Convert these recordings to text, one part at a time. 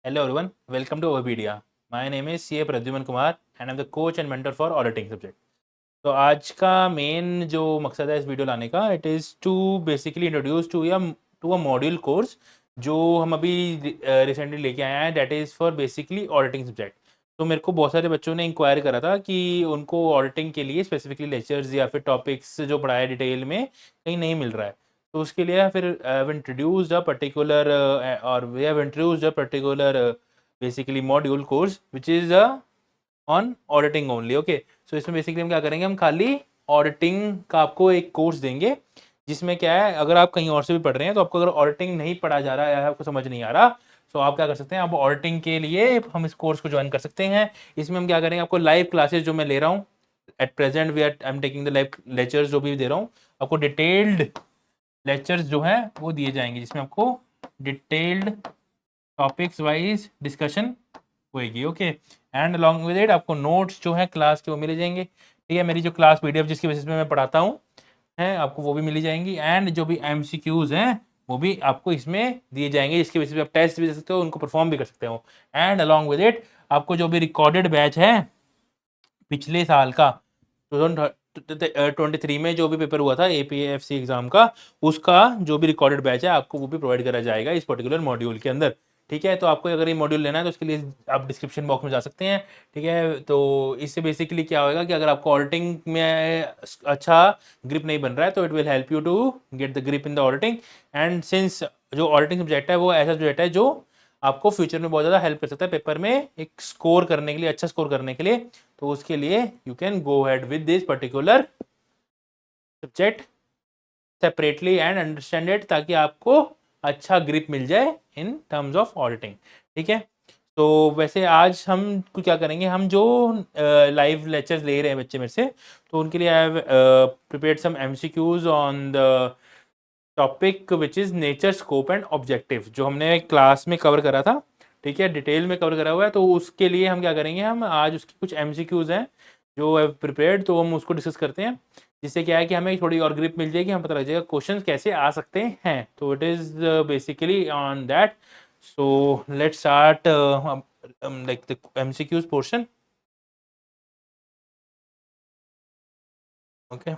Hello everyone, welcome to Overpedia. My name is CA Pradyuman Kumar and I'm the coach and mentor for auditing subject. तो आज का main जो मकसद है इस वीडियो लाने का, it is to basically introduce to a module course जो हम अभी रिसेंटली लेके आए हैं, that is for basically auditing subject. तो मेरे को बहुत सारे बच्चों ने इंक्वायर करा था कि उनको ऑडिटिंग के लिए स्पेसिफिकली लेक्चर्स या फिर टॉपिक्स जो पढ़ाया डिटेल में कहीं नहीं मिल रहा है। तो उसके लिए फिर हैव इंट्रोड्यूस्ड अ पर्टिकुलर और we have introduced a particular basically module course which is on auditing only. Okay, so इसमें बेसिकली हम क्या करेंगे, हम खाली ऑडिटिंग का आपको एक कोर्स देंगे जिसमें क्या है, अगर आप कहीं और से भी पढ़ रहे हैं तो आपको अगर ऑडिटिंग नहीं पढ़ा जा रहा है या आपको समझ नहीं आ रहा, तो आप क्या कर सकते हैं, आप ऑडिटिंग के लिए हम इस कोर्स को ज्वाइन कर सकते हैं। इसमें हम क्या करेंगे, आपको लाइव क्लासेस जो मैं ले रहा हूँ at present we are I am taking the live lectures जो भी दे रहा हूँ, आपको डिटेल्ड लेक्चर्स जो है वो दिए जाएंगे जिसमें आपको डिटेल्ड टॉपिक्स वाइज डिस्कशन होएगी। Okay, and along with it आपको नोट्स जो है क्लास के वो मिल जाएंगे। ठीक है, मेरी जो क्लास पीडीएफ जिसकी बेसिस पे मैं पढ़ाता हूँ है, आपको वो भी मिली जाएंगी, एंड जो भी एमसीक्यूज हैं वो भी आपको इसमें दिए जाएंगे जिसकी बेसिस पे आप टेस्ट भी दे सकते हो, उनको परफॉर्म भी कर सकते हो। एंड अलॉन्ग विद इट आपको जो भी रिकॉर्डेड बैच है पिछले साल का 2023 में जो भी पेपर हुआ था एपीएफसी एग्जाम का, उसका जो भी रिकॉर्डेड बैच है आपको वो भी प्रोवाइड करा जाएगा इस पर्टिकुलर मॉड्यूल के अंदर। ठीक है, तो आपको अगर ये मॉड्यूल लेना है तो उसके लिए आप डिस्क्रिप्शन बॉक्स में जा सकते हैं। ठीक है, तो इससे बेसिकली क्या होगा कि अगर आपको ऑडिटिंग में अच्छा ग्रिप नहीं बन रहा है तो it will help you to get the grip in the auditing. And since जो ऑडिटिंग सब्जेक्ट है वो ऐसा सब्जेक्ट है जो आपको फ्यूचर में बहुत ज़्यादा हेल्प कर सकता है पेपर में एक स्कोर करने के लिए, अच्छा स्कोर करने के लिए। तो उसके लिए you can go head with this particular subject separately and understand it, ताकि आपको अच्छा ग्रिप मिल जाए इन टर्म्स ऑफ ऑडिटिंग। ठीक है, तो वैसे आज हम क्या करेंगे, हम जो लाइव लेक्चर्स ले रहे हैं बच्चे मेरे से, तो उनके लिए I have prepared some MCQs on the topic which is nature scope and objective, जो हमने क्लास में कवर करा था। ठीक है, डिटेल में कवर करा हुआ है, तो उसके लिए हम क्या करेंगे, हम आज उसकी कुछ एमसीक्यूज हैं जो हैव प्रिपेयर्ड, तो हम उसको डिस्कस करते हैं, जिससे क्या है कि हमें थोड़ी और ग्रिप मिल जाएगी, हमें पता लग जाएगा क्वेश्चन कैसे आ सकते हैं। तो it is basically on that. So let's start like the MCQs portion. Okay,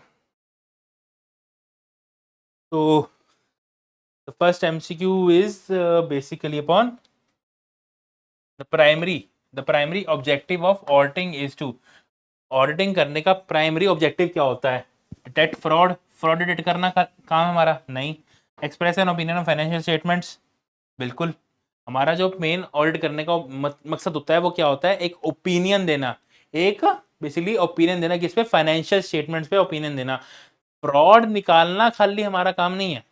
तो the first MCQ is basically upon the primary objective of auditing is to, auditing करने का प्राइमरी ऑब्जेक्टिव क्या होता है? डिटेक्ट फ्रॉड, फ्रॉड डिटेक्ट करना का काम है हमारा? नहीं। Express an opinion of financial statements, बिल्कुल। हमारा जो मेन ऑडिट करने का मकसद होता है वो क्या होता है? एक ओपिनियन देना, एक बेसिकली ओपिनियन देना, किस पे? फाइनेंशियल स्टेटमेंट्स पे ओपिनियन देना। फ्रॉड निकालना खाली हमारा काम नहीं है।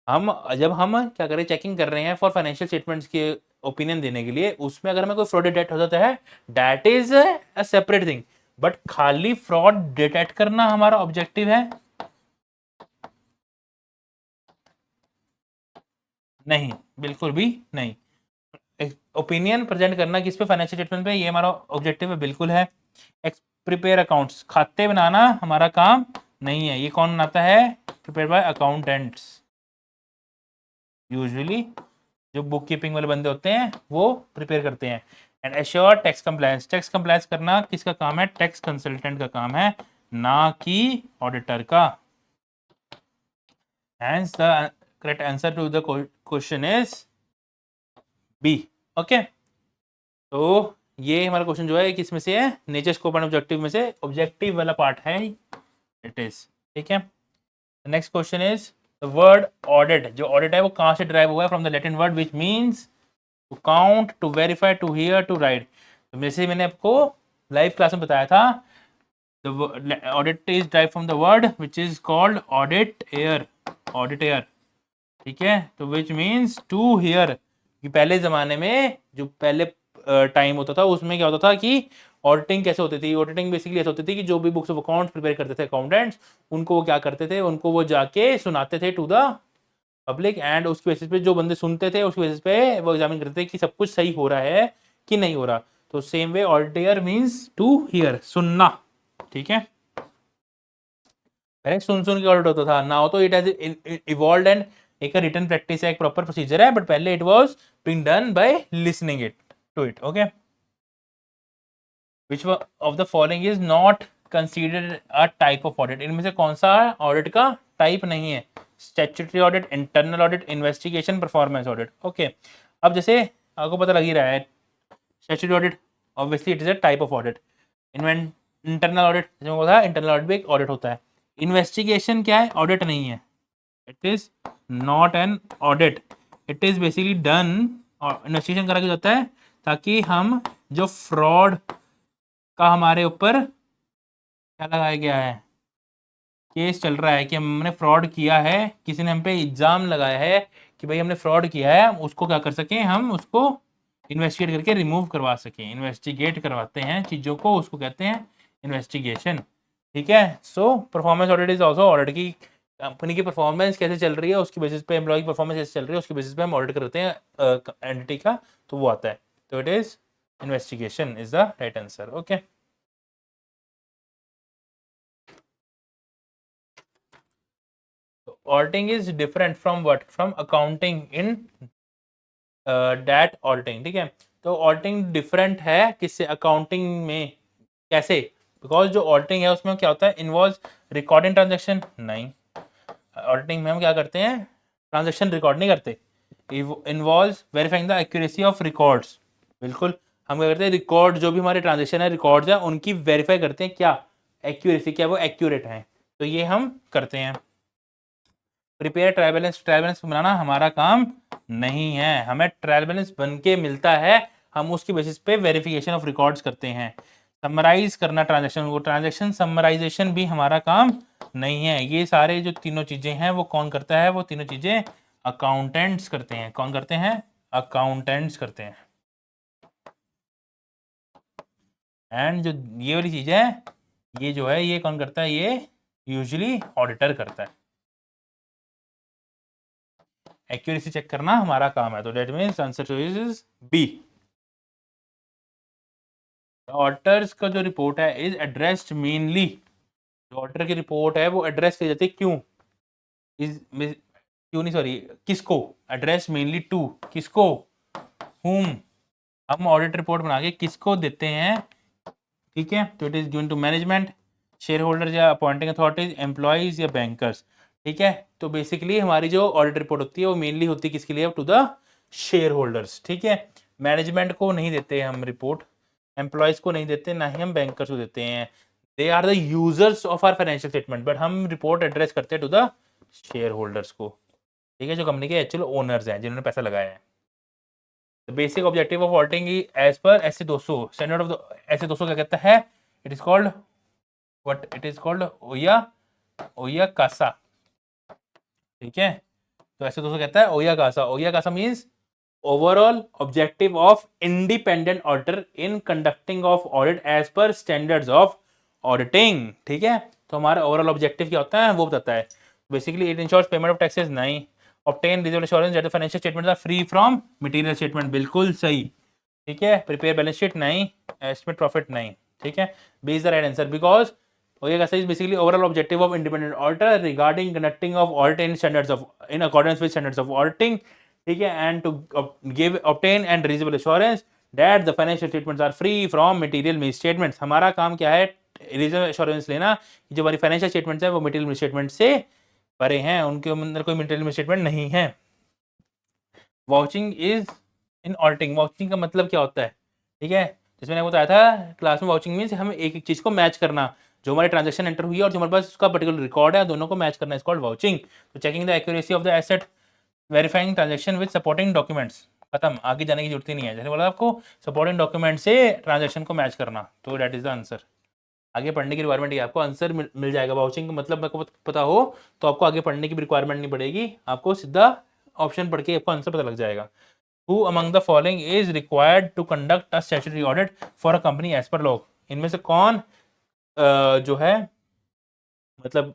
हम जब हम क्या करें, चेकिंग कर रहे हैं फॉर फाइनेंशियल स्टेटमेंट्स के ओपिनियन देने के लिए, उसमें अगर हमें कोई फ्रॉड डिटेक्ट हो जाता है, that is a separate thing. But खाली फ्रॉड डिटेक्ट करना हमारा ऑब्जेक्टिव है? नहीं, बिल्कुल भी नहीं। ओपिनियन प्रेजेंट करना किस पे? फाइनेंशियल स्टेटमेंट पे, ये हमारा ऑब्जेक्टिव है, बिल्कुल है। प्रिपेयर अकाउंट्स, खाते बनाना हमारा काम नहीं है। ये कौन बनाता है? Prepare by accountants. यूजुअली जो बुक कीपिंग वाले बंदे होते हैं वो प्रिपेयर करते हैं। And assure tax compliance, tax compliance करना किसका काम है? टैक्स कंसल्टेंट का काम है, ना कि ऑडिटर का। Hence the correct answer to the question is B. Okay, तो ये हमारा क्वेश्चन जो है किस में से है? नेचर स्कोप एंड ऑब्जेक्टिव में से ऑब्जेक्टिव वाला पार्ट है इट इज। ठीक है, next question is the word audit, जो ऑडिट है वो कहाँ से ड्राइव हुआ है? From the Latin word which means to count, to verify, to hear, to write. तो जैसे मैंने आपको लाइव क्लास में बताया था, the audit is derive from the word which is called audit air, audit air. ठीक है, तो विच मीन्स टू हियर। कि पहले ज़माने में जो पहले टाइम होता था उसमें क्या होता था कि ऑडिटिंग कैसे होती थी? ऑडिटिंग बेसिकली ऐसे होती थी कि जो भी बुक्स ऑफ अकाउंट्स प्रिपेयर करते थे अकाउंटेंट्स, उनको वो क्या करते थे, उनको वो जाके सुनाते थे टू द पब्लिक, एंड उसकी बेसिस पे जो बंदे सुनते थे उसकी बेसिस पे वो एग्जामिन करते थे कि सब कुछ सही हो रहा है कि नहीं हो रहा। तो same way auditor means to hear, सुनना। ठीक है, पहले सुन सुन के ऑडिट होता था, नाउ तो इट हैज इवॉल्व्ड एंड एक रिटन प्रैक्टिस है, एक प्रॉपर प्रोसीजर है, बट पहले it was being done by listening it to it. Okay, which of the following is not considered a type of audit. इनमें से कौन सा ऑडिट का टाइप नहीं है? Statutory audit, internal audit, investigation, performance audit. Okay, अब जैसे आपको पता लग ही रहा है, statutory audit obviously it is a type of audit. Internal audit, जो बोला इंटरनल ऑडिट भी एक ऑडिट होता है. इन्वेस्टिगेशन क्या है? ऑडिट नहीं है. It is not an audit. It is basically done, investigation करा जाता है ताकि हम जो फ्रॉड का हमारे ऊपर क्या लगाया गया है, केस चल रहा है कि हमने फ्रॉड किया है, किसी ने हम पे इल्ज़ाम लगाया है कि भाई हमने फ्रॉड किया है, उसको क्या कर सकें, हम उसको इन्वेस्टिगेट करके रिमूव करवा सकें. इन्वेस्टिगेट करवाते हैं चीज़ों को, उसको कहते हैं इन्वेस्टिगेशन. ठीक है. So performance audit is also audit की कंपनी की परफॉर्मेंस कैसे चल रही है, उसकी बेसिस पे एम्प्लॉय की परफॉर्मेंस कैसे चल रही है, उसकी बेसिस पे हम ऑडिट करते हैं एंटिटी का, तो वो आता है. तो it is investigation is the right answer. Okay, auditing is different from what? From accounting in that auditing. ठीक है, तो ऑडिटिंग डिफरेंट है किससे? अकाउंटिंग में. कैसे? बिकॉज जो ऑडिटिंग है उसमें क्या होता है, इन्वॉल्व रिकॉर्डिंग ट्रांजेक्शन नहीं. ऑडिटिंग में हम क्या करते हैं, ट्रांजेक्शन रिकॉर्ड नहीं करते. Involve verifying the accuracy of records. बिल्कुल, हम क्या करते हैं, रिकॉर्ड जो भी हमारे ट्रांजेक्शन है, रिकॉर्ड्स है, उनकी वेरीफाई करते हैं क्या एक्यूरेसी, क्या वो एक्यूरेट है. तो ये हम करते हैं. Prepare trial balance, trial balance बनाना हमारा काम नहीं है. हमें ट्रायल बैलेंस बन के मिलता है, हम उसकी बेसिस पे वेरिफिकेशन ऑफ रिकॉर्ड्स करते हैं. समराइज करना ट्रांजैक्शन को, ट्रांजैक्शन समराइजेशन भी हमारा काम नहीं है. ये सारे जो तीनों चीज़ें हैं वो कौन करता है? वो तीनों चीज़ें अकाउंटेंट्स करते हैं. कौन करते हैं? अकाउंटेंट्स करते हैं. एंड जो ये वाली चीज़ है, ये जो है, ये कौन करता है? ये यूजुअली ऑडिटर करता है. एक्यूरेसी चेक करना हमारा काम है. तो that means answer is B. Auditors का जो रिपोर्ट है इज एड्रेस्ड मेनली, जो ऑडिटर की रिपोर्ट है वो एड्रेस की जाती है क्यों? इज क्यों नहीं, सॉरी, किसको? एड्रेस मेनली टू, किसको? हुम. हम ऑडिट रिपोर्ट बना के किसको देते हैं? ठीक है, तो it is given to management, shareholder या अपॉइंटिंग अथॉरिटीज, एम्प्लॉइज या बैंकर्स. ठीक है, तो बेसिकली हमारी जो ऑडिट रिपोर्ट होती है वो मेनली होती है किसके लिए? To the shareholders. ठीक है, मैनेजमेंट को नहीं देते हम रिपोर्ट, एम्प्लॉयज़ को नहीं देते, ना ही हम बैंकर्स को देते हैं. They are the users of our financial statement, but हम रिपोर्ट एड्रेस करते हैं टू द शेयर होल्डर्स को. ठीक है, जो कंपनी के एक्चुअल ओनर्स हैं, जिन्होंने पैसा लगाया है. The basic objective of auditing as per S 200 standard of the S 200 क्या कहता है? It is called what? It is called ओया, ओया कासा. ठीक है, तो एस 200 कहता है ओया कासा. ओया कासा means overall objective of independent auditor in conducting of audit as per standards of auditing. ठीक है, तो हमारा ओवरऑल ऑब्जेक्टिव क्या होता है वो बताता है. Basically it ensures payment of taxes नहीं. Obtain result assurance that the financial statements are free from material statement. बिल्कुल सही. ठीक है, प्रिपेयर बैलेंस शीट नहीं, एस्टिमेट प्रॉफिट नहीं. ठीक है, B is the right answer because OA is basically overall objective of independent auditor regarding conducting of audit in standards of in accordance with standards of auditing. ठीक है, and to give obtain and reasonable assurance that the financial statements are free from material misstatements. हमारा काम क्या है? reasonable assurance लेना कि जो हमारी फाइनेंशियल स्टेटमेंट्स हैं वो मटेरियल मिसस्टेटमेंट से परे हैं, उनके अंदर कोई मटेरियल मिसस्टेटमेंट नहीं है. Vouching is in auditing. Vouching का मतलब क्या होता है? ठीक है, जैसे मैंने बताया था क्लास में, वाउचिंग मीन्स हमें एक एक चीज़ को मैच करना, जो हमारे ट्रांजेक्शन एंटर हुई है और जो हमारे पास उसका पर्टिकुलर रिकॉर्ड है, दोनों को मैच करना इज कॉल्ड वाउचिंग. तो checking the accuracy of the asset, verifying transaction with supporting documents. खत्म, आगे जाने की जरूरत ही नहीं है. जैसे बोला आपको, सपोर्टिंग डॉक्यूमेंट से ट्रांजेक्शन को मैच करना, तो दैट इज द आंसर. आगे पढ़ने की रिक्वायरमेंट है, आपको आंसर मिल जाएगा. वाउचिंग का मतलब मेरे को पता हो तो आपको आगे पढ़ने की रिक्वायरमेंट नहीं पड़ेगी, आपको सीधा ऑप्शन पढ़ के आपको आंसर पता लग जाएगा. Who among the following is required to conduct a statutory audit for a company as per law? इनमें से कौन जो है, मतलब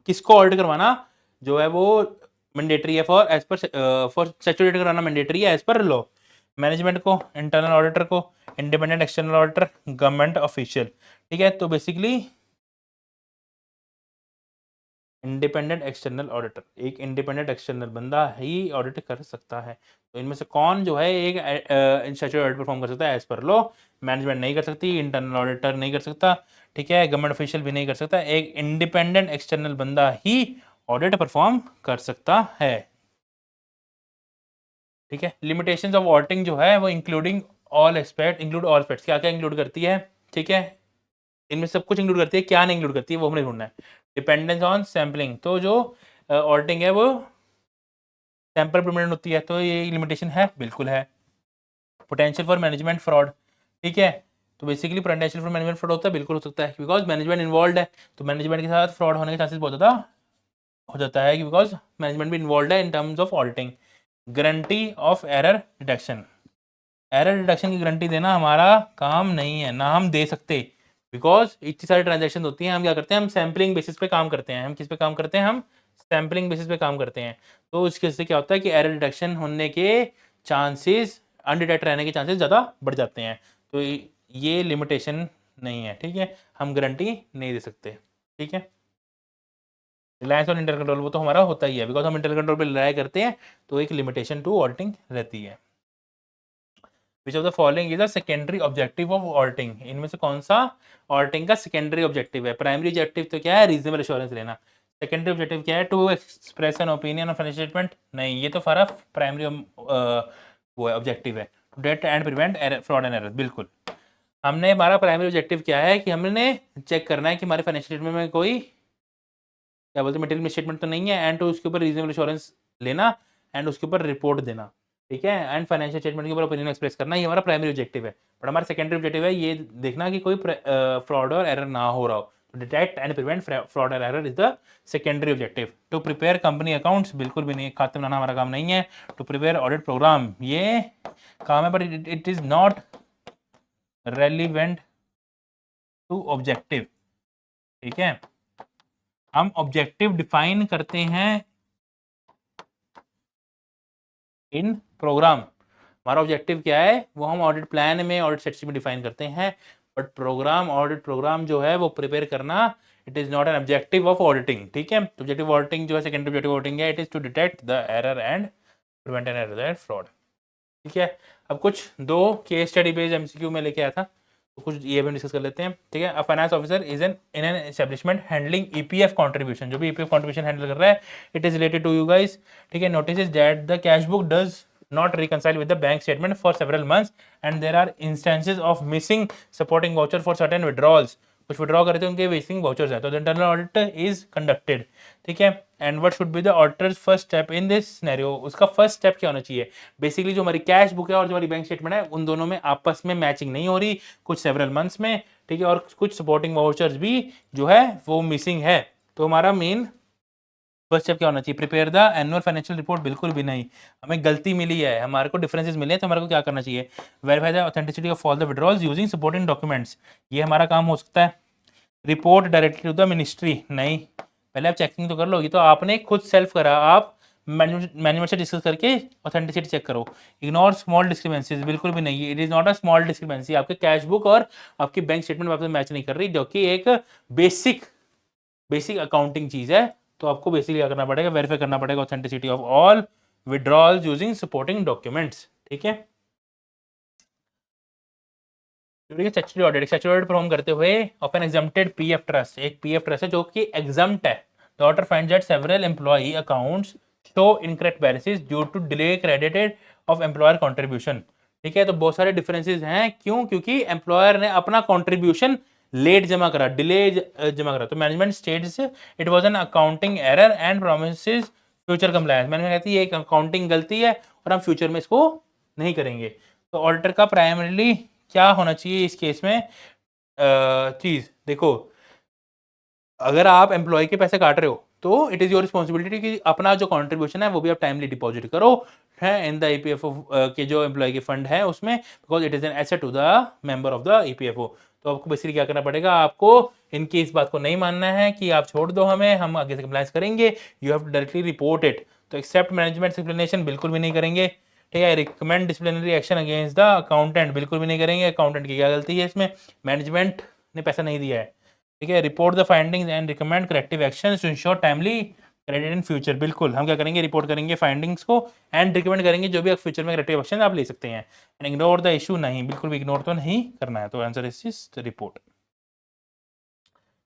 किसको ऑडिट करवाना जो है वो मैंडेटरी है for as per for statutory कराना मैंडेटरी है एज पर लॉ? मैनेजमेंट को, इंटरनल ऑडिटर को, independent external auditor, government official. ठीक है, तो बेसिकली इंडिपेंडेंट एक्सटर्नल ऑडिटर, एक इंडिपेंडेंट एक्सटर्नल बंदा ही ऑडिट कर सकता है। तो इनमें से कौन जो है एक स्टैट्यूटरी ऑडिट परफॉर्म कर सकता है एज पर लॉ? मैनेजमेंट नहीं कर सकती, इंटरनल ऑडिटर नहीं कर सकता, ठीक है, गवर्नमेंट ऑफिशियल भी नहीं कर सकता, एक इंडिपेंडेंट एक्सटर्नल बंदा ही ऑडिट परफॉर्म कर सकता है, ठीक है। लिमिटेशंस ऑफ ऑडिटिंग जो है वो इंक्लूड ऑल एस्पेक्ट्स, क्या क्या इंक्लूड करती है, ठीक है, इनमें सब कुछ इंक्लूड करती है, क्या नहीं इंक्लूड करती है वो हमें ढूंढना है। डिपेंडेंस ऑन सैम्पलिंग, तो जो ऑडिटिंग है वो सैंपल डिपेंडेंट होती है, तो ये लिमिटेशन है, बिल्कुल है। पोटेंशियल फॉर मैनेजमेंट फ्रॉड, ठीक है, तो basically potential for management fraud होता है, बिल्कुल हो सकता है, बिकॉज मैनेजमेंट इन्वॉल्व है, तो मैनेजमेंट के साथ फ्रॉड होने के चांसेस बहुत ज़्यादा हो जाता है, बिकॉज मैनेजमेंट भी इन्वॉल्व है in terms of auditing. Guarantee of error detection, error detection की गारंटी देना हमारा काम नहीं है, ना हम दे सकते, बिकॉज इतनी सारी ट्रांजेक्शन होती हैं। हम क्या करते हैं, हम सैम्पलिंग बेसिस पे काम करते हैं। हम किस पे काम करते हैं? हम सैम्पलिंग बेसिस पे काम करते हैं। तो इसके से क्या होता है कि एरर डिटेक्शन होने के चांसेस, अनडिटेक्ट रहने के चांसेस ज़्यादा बढ़ जाते हैं। तो ये लिमिटेशन नहीं है, ठीक है, हम गारंटी नहीं दे सकते, ठीक है। रिलायंस और इंटर कंट्रोल वो तो हमारा होता ही है, बिकॉज हम इंटर कंट्रोल पे रिलाय करते हैं, तो एक लिमिटेशन टू ऑडिटिंग रहती है। Which of the following is the secondary objective of auditing, इनमें से कौन सा ऑडिटिंग का सेकेंडरी ऑब्जेक्टिव है? प्राइमरी ऑब्जेक्टिव तो क्या है? रीजनेबल एश्योरेंस लेना। सेकेंडरी ऑब्जेक्टिव क्या है? To express an opinion on financial statement. नहीं, ये तो सारा प्राइमरी वो है, ऑब्जेक्टिव है, to detect and prevent fraud and error. बिल्कुल, हमने हमारा प्राइमरी ऑब्जेक्टिव क्या है कि हमने चेक करना है कि हमारे फाइनेंशियल स्टेटमेंट में कोई क्या बोलते हैं मटेरियल मिसस्टेटमेंट तो नहीं है, एंड तो उसके ऊपर रीजनेबल एश्योरेंस लेना, एंड उसके ऊपर रिपोर्ट देना, ठीक है, एंड फाइनेंशियल स्टेटमेंट के ऊपर ओपिनियन एक्सप्रेस करना, ये हमारा प्राइमरी ऑब्जेक्टिव है। बट हमारा सेकेंडरी ऑब्जेक्टिव है ये देखना कि कोई फ्रॉड और एरर ना हो रहा हो। तो डिटेक्ट एंड प्रिवेंट फ्रॉड और error is the secondary objective. To prepare company accounts, बिल्कुल भी नहीं, खाते बनाना हमारा काम नहीं है। टू प्रिपेयर ऑडिट प्रोग्राम, ये काम है, but it is not relevant to objective, ठीक है। हम ऑब्जेक्टिव डिफाइन करते हैं इन प्रोग्राम। हमारा ऑब्जेक्टिव क्या है वो हम ऑडिट प्लान में, ऑडिट स्ट्रेटजी में डिफाइन करते हैं, बट प्रोग्राम, ऑडिट प्रोग्राम जो है वो प्रिपेयर करना, it is not an objective of auditing, ठीक है। ऑब्जेक्टिव ऑडिटिंग जो है, सेकेंडरी ऑब्जेक्टिव ऑडिटिंग है, it is to detect the error and prevent an error and fraud, ठीक है। अब कुछ दो केस स्टडी बेस्ड एमसीक्यू में लेके आया था, तो कुछ ये भी डिस्कस कर लेते हैं, ठीक है। A finance officer is an in an establishment handling EPF contribution, जो भी ईपीएफ कंट्रीब्यूशन हैंडल कर रहा है, it is related to you guys, ठीक है। Notice that the cash book does not reconcile with the bank statement for several months and there are instances of missing supporting voucher for certain withdrawals, कुछ withdraw करे थे उनके missing vouchers है, तो internal audit is conducted, ठीक है। And what should be the auditors first step in this scenario, उसका first step क्या होना चाहिए? बेसिकली जो हमारी कैश बुक है और जो हमारी बैंक स्टेटमेंट है, उन दोनों में आपस में मैचिंग नहीं हो रही कुछ सेवरल मंथ्स में, ठीक है, और कुछ सपोर्टिंग वाउचर्स भी जो है वो मिसिंग है। तो हमारा मेन फर्स्ट स्टेप क्या होना चाहिए? Prepare the annual financial report, बिल्कुल भी नहीं, हमें गलती मिली है, हमारे को डिफरेंसेस मिले हैं, तो हमारे को क्या करना चाहिए? Verify the authenticity of all the withdrawals using supporting documents, ये हमारा काम हो सकता है। Report directly to the ministry, नहीं, पहले आप चेकिंग तो कर लो, ये तो आपने खुद सेल्फ करा, आप मैनेजमेंट से डिस्कस करके ऑथेंटिसिटी चेक करो। इग्नोर स्मॉल डिस्क्रिपेंसीज, बिल्कुल भी नहीं, it is not a small discrepancy, आपके कैश बुक और आपकी बैंक स्टेटमेंट आपसे मैच नहीं कर रही, जो कि एक बेसिक अकाउंटिंग चीज है। तो आपको बेसिकली क्या करना पड़ेगा? वेरीफाई करना पड़ेगा authenticity of all withdrawals using supporting documents, ठीक है। Statutory audit, statutory audit perform करते हुए of an exempted PF trust, एक पीएफ ट्रस्ट है जो कि एग्जम्प्ट है, the auditor finds that several employee accounts show incorrect balances due to delay credited of employer contribution, ठीक है। तो बहुत सारे डिफरेंसेस हैं, क्यों? क्योंकि एम्प्लॉयर ने अपना कंट्रीब्यूशन लेट जमा करा, डिले जमा करा, तो management states it was an accounting error and promises future compliance, management कहती है एक अकाउंटिंग गलती है और हम फ्यूचर में इसको नहीं करेंगे। तो ऑडिटर का प्राइमरीली क्या होना चाहिए इस केस में? चीज देखो, अगर आप एम्प्लॉय के पैसे काट रहे हो तो इट इज योर रिस्पॉन्सिबिलिटी कि अपना जो कंट्रीब्यूशन है वो भी आप टाइमली डिपॉजिट करो है इन द ईपीएफओ के जो एम्प्लॉय के फंड है उसमें, because it is an asset to the member of the EPFO. तो आपको बेसिकली क्या करना पड़ेगा? आपको इनकी इस बात को नहीं मानना है कि आप छोड़ दो हमें, हम आगे से कंप्लायंस करेंगे, you have to directly report it. तो एक्सेप्ट मैनेजमेंट एक्सप्लेनेशन, बिल्कुल भी नहीं करेंगे, ठीक है। Recommend disciplinary action against the accountant, बिल्कुल भी नहीं करेंगे, अकाउंटेंट की क्या गलती है इसमें? मैनेजमेंट ने पैसा नहीं दिया है, ठीक है, report the findings and recommend corrective actions to ensure timely credit in future. बिल्कुल, हम क्या करेंगे, रिपोर्ट करेंगे फाइंडिंग्स को एंड रिकमेंड करेंगे जो भी आप फ्यूचर में करेक्टिव एक्शन आप ले सकते हैं। एंड इग्नोर द इशू, नहीं, बिल्कुल भी इग्नोर तो नहीं करना है। तो आंसर इज रिपोर्ट।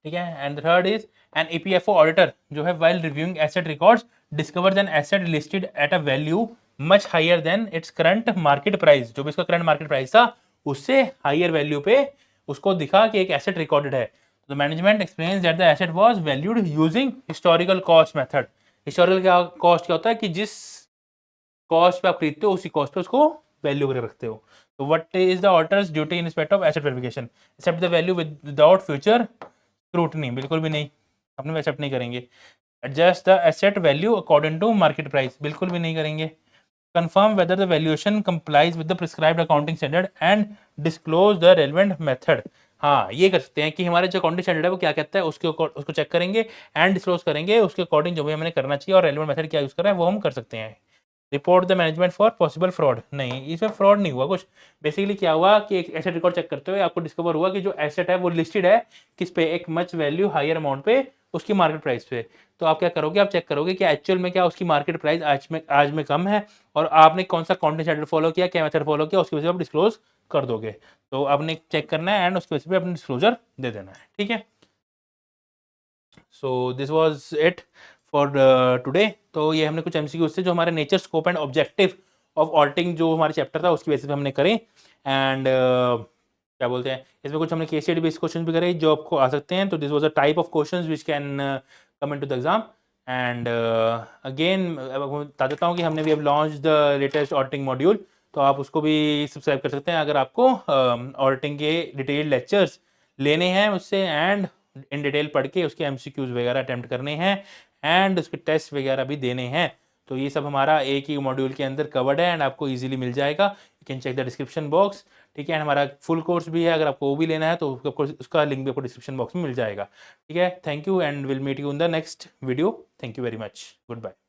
ठीक है, and third is an EPFO auditor जो है while reviewing asset records discovers an asset listed at a value much higher than its current market price. जो भी इसका करंट मार्केट प्राइस था उससे हायर वैल्यू पे उसको दिखा कि एक एसेट रिकॉर्डेड है। तो management explains that the asset was valued using historical cost method. Historical cost क्या होता है कि जिस कॉस्ट पे आप खरीदते हो उसी कॉस्ट पे उसको वैल्यू करके रखते हो। तो what is the auditor's duty in respect of asset verification? Accept the value without future scrutiny, बिल्कुल भी नहीं, अपने एक्सेप्ट नहीं करेंगे। Adjust the asset value according to market price, बिल्कुल भी नहीं करेंगे। Confirm whether the valuation complies with the prescribed accounting standard and disclose the relevant method. हाँ, ये कर सकते हैं कि हमारा जो अकाउंटिंग स्टैंडर्ड है वो क्या कहता है, उसको चेक करेंगे एंड डिस्क्लोज करेंगे उसके अकॉर्डिंग जो भी हमें करना चाहिए, और रेलेवेंट मेथड क्या यूज कर रहा है वो हम कर सकते हैं। Report the management for possible fraud, नहीं, इसमें फ्रॉड नहीं हुआ कुछ। बेसिकली क्या हुआ कि एक एसेट रिकॉर्ड चेक करते हुए आपको डिस्कवर हुआ कि जो एसेट है वो लिस्टेड है किस पे, एक मच वैल्यू हायर अमाउंट पे उसकी मार्केट प्राइस पे। तो आप क्या करोगे, आप चेक करोगे कि एक्चुअल में क्या उसकी मार्केट प्राइस आज में कम है, और आपने कौन सा अकाउंटिंग स्टैंडर्ड फॉलो किया, क्या मेथड फॉलो किया, उसकी वजह से आप डिस्क्लोज कर दोगे। तो आपने चेक करना है एंड उसकी वजह से अपने डिस्क्लोजर दे देना है। ठीक है, so this was it for today. तो ये हमने कुछ एमसीक्यूज थे जो हमारे nature, scope and objective of auditing जो हमारे चैप्टर था उसकी बेसिस पे हमने करें। एंड क्या बोलते हैं, इसमें कुछ हमने केस स्टडी बेस्ड क्वेश्चन भी करे जो आपको आ सकते हैं। तो this was a type of questions which can come into the exam. And again बता देता हूँ कि हमने भी अब launch the latest auditing module, तो आप उसको भी सब्सक्राइब कर सकते हैं अगर आपको ऑडिटिंग के डिटेल लेक्चर्स लेने हैं उससे, एंड इन डिटेल पढ़ के उसके एमसीक्यूज वगैरह अटेम्प्ट करने हैं एंड उसके टेस्ट वगैरह भी देने हैं। तो ये सब हमारा एक ही मॉड्यूल के अंदर कवर्ड है एंड आपको इजीली मिल जाएगा। You can check the description box. ठीक है, एंड हमारा फुल कोर्स भी है, अगर आपको वो भी लेना है तो उसका लिंक भी आपको डिस्क्रिप्शन बॉक्स में मिल जाएगा। ठीक है, thank you and will meet you in the next video. Thank you very much, good bye.